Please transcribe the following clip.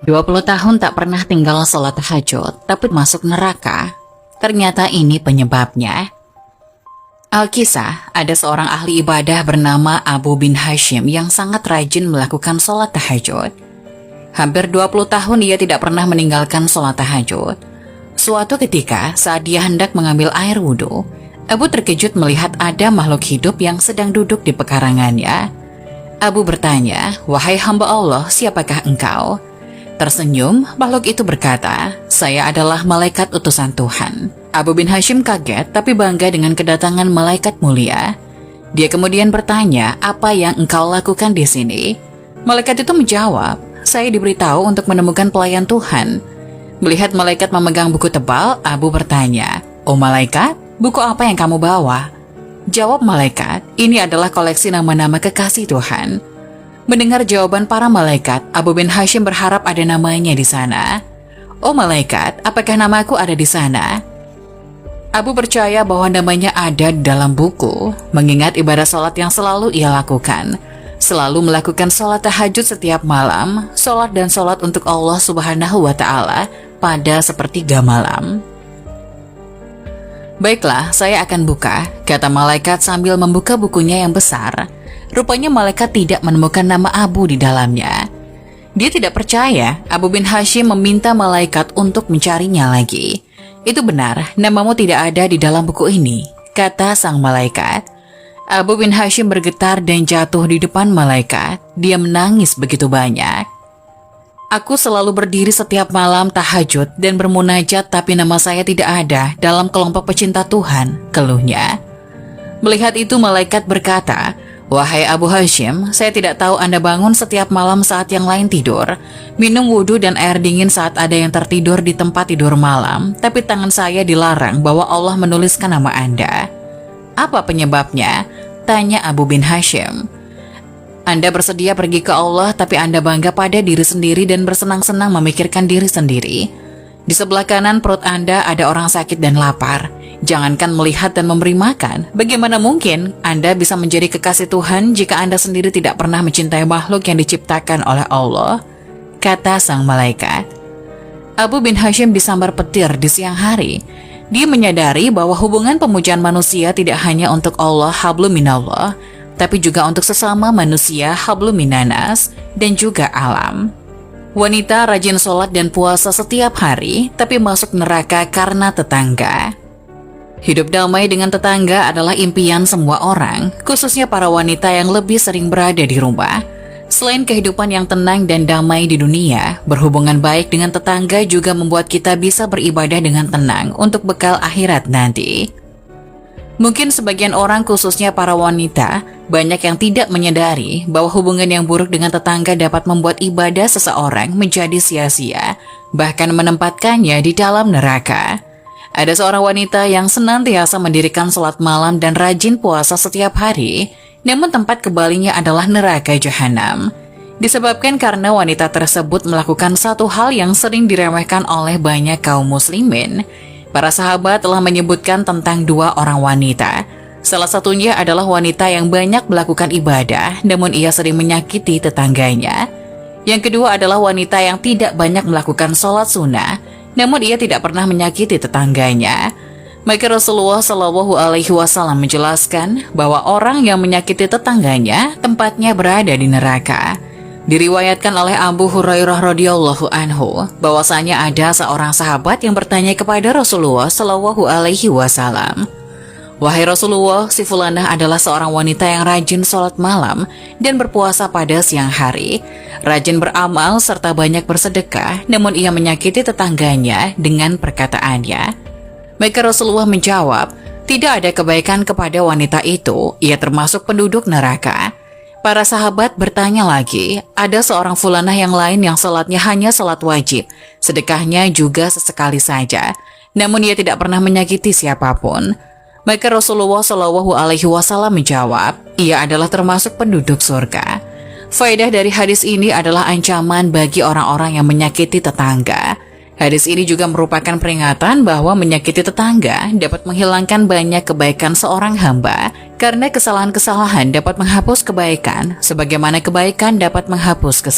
20 tahun tak pernah tinggal sholat tahajud, tapi masuk neraka. Ternyata ini penyebabnya. Alkisah, ada seorang ahli ibadah bernama Abu bin Hashim yang sangat rajin melakukan sholat tahajud. Hampir 20 tahun ia tidak pernah meninggalkan sholat tahajud. Suatu ketika, saat dia hendak mengambil air wudhu, Abu terkejut melihat ada makhluk hidup yang sedang duduk di pekarangannya. Abu bertanya, "Wahai hamba Allah, siapakah engkau?" Tersenyum, makhluk itu berkata, "Saya adalah malaikat utusan Tuhan." Abu bin Hashim kaget tapi bangga dengan kedatangan malaikat mulia. Dia kemudian bertanya, "Apa yang engkau lakukan di sini?" Malaikat itu menjawab, "Saya diberitahu untuk menemukan pelayan Tuhan." Melihat malaikat memegang buku tebal, Abu bertanya, "Oh malaikat, buku apa yang kamu bawa?" Jawab malaikat, "Ini adalah koleksi nama-nama kekasih Tuhan." Mendengar jawaban para malaikat, Abu bin Hashim berharap ada namanya di sana. "Oh malaikat, apakah namaku ada di sana?" Abu percaya bahwa namanya ada di dalam buku, mengingat ibadah sholat yang selalu ia lakukan. Selalu melakukan sholat tahajud setiap malam, sholat dan sholat untuk Allah Subhanahu wa Ta'ala pada sepertiga malam. "Baiklah, saya akan buka," kata malaikat sambil membuka bukunya yang besar. Rupanya malaikat tidak menemukan nama Abu di dalamnya. Dia tidak percaya. Abu bin Hashim meminta malaikat untuk mencarinya lagi. "Itu benar, namamu tidak ada di dalam buku ini," kata sang malaikat. Abu bin Hashim bergetar dan jatuh di depan malaikat. Dia menangis begitu banyak. "Aku selalu berdiri setiap malam tahajud dan bermunajat, tapi nama saya tidak ada dalam kelompok pecinta Tuhan," keluhnya. Melihat itu malaikat berkata, "Wahai Abu Hashim, saya tidak tahu Anda bangun setiap malam saat yang lain tidur, minum wudhu dan air dingin saat ada yang tertidur di tempat tidur malam, tapi tangan saya dilarang bahwa Allah menuliskan nama Anda." "Apa penyebabnya?" tanya Abu bin Hashim. "Anda bersedia pergi ke Allah, tapi Anda bangga pada diri sendiri dan bersenang-senang memikirkan diri sendiri. Di sebelah kanan perut Anda ada orang sakit dan lapar. Jangankan melihat dan memberi makan, bagaimana mungkin Anda bisa menjadi kekasih Tuhan jika Anda sendiri tidak pernah mencintai makhluk yang diciptakan oleh Allah?" kata sang malaikat. Abu bin Hashim disambar petir di siang hari. Dia menyadari bahwa hubungan pemujaan manusia tidak hanya untuk Allah hablum minallah, tapi juga untuk sesama manusia hablum minanas dan juga alam. Wanita rajin sholat dan puasa setiap hari, tapi masuk neraka karena tetangga. Hidup damai dengan tetangga adalah impian semua orang, khususnya para wanita yang lebih sering berada di rumah. Selain kehidupan yang tenang dan damai di dunia, berhubungan baik dengan tetangga juga membuat kita bisa beribadah dengan tenang untuk bekal akhirat nanti. Mungkin sebagian orang, khususnya para wanita, banyak yang tidak menyadari bahwa hubungan yang buruk dengan tetangga dapat membuat ibadah seseorang menjadi sia-sia, bahkan menempatkannya di dalam neraka. Ada seorang wanita yang senantiasa mendirikan sholat malam dan rajin puasa setiap hari, namun tempat kembalinya adalah neraka jahanam. Disebabkan karena wanita tersebut melakukan satu hal yang sering diremehkan oleh banyak kaum muslimin. Para sahabat telah menyebutkan tentang dua orang wanita. Salah satunya adalah wanita yang banyak melakukan ibadah, namun ia sering menyakiti tetangganya. Yang kedua adalah wanita yang tidak banyak melakukan sholat sunnah, namun ia tidak pernah menyakiti tetangganya. Maka Rasulullah Shallallahu Alaihi Wasallam menjelaskan bahwa orang yang menyakiti tetangganya tempatnya berada di neraka. Diriwayatkan oleh Abu Hurairah radhiyallahu anhu bahwasanya ada seorang sahabat yang bertanya kepada Rasulullah Shallallahu Alaihi Wasallam, "Wahai Rasulullah, si Fulanah adalah seorang wanita yang rajin sholat malam dan berpuasa pada siang hari, rajin beramal serta banyak bersedekah, namun ia menyakiti tetangganya dengan perkataannya." Maka Rasulullah menjawab, "Tidak ada kebaikan kepada wanita itu, ia termasuk penduduk neraka." Para sahabat bertanya lagi, ada seorang fulanah yang lain yang sholatnya hanya sholat wajib, sedekahnya juga sesekali saja, namun ia tidak pernah menyakiti siapapun. Maka Rasulullah Shallallahu Alaihi Wasallam menjawab, ia adalah termasuk penduduk surga. Faedah dari hadis ini adalah ancaman bagi orang-orang yang menyakiti tetangga. Hadis ini juga merupakan peringatan bahwa menyakiti tetangga dapat menghilangkan banyak kebaikan seorang hamba, karena kesalahan-kesalahan dapat menghapus kebaikan, sebagaimana kebaikan dapat menghapus kesalahan.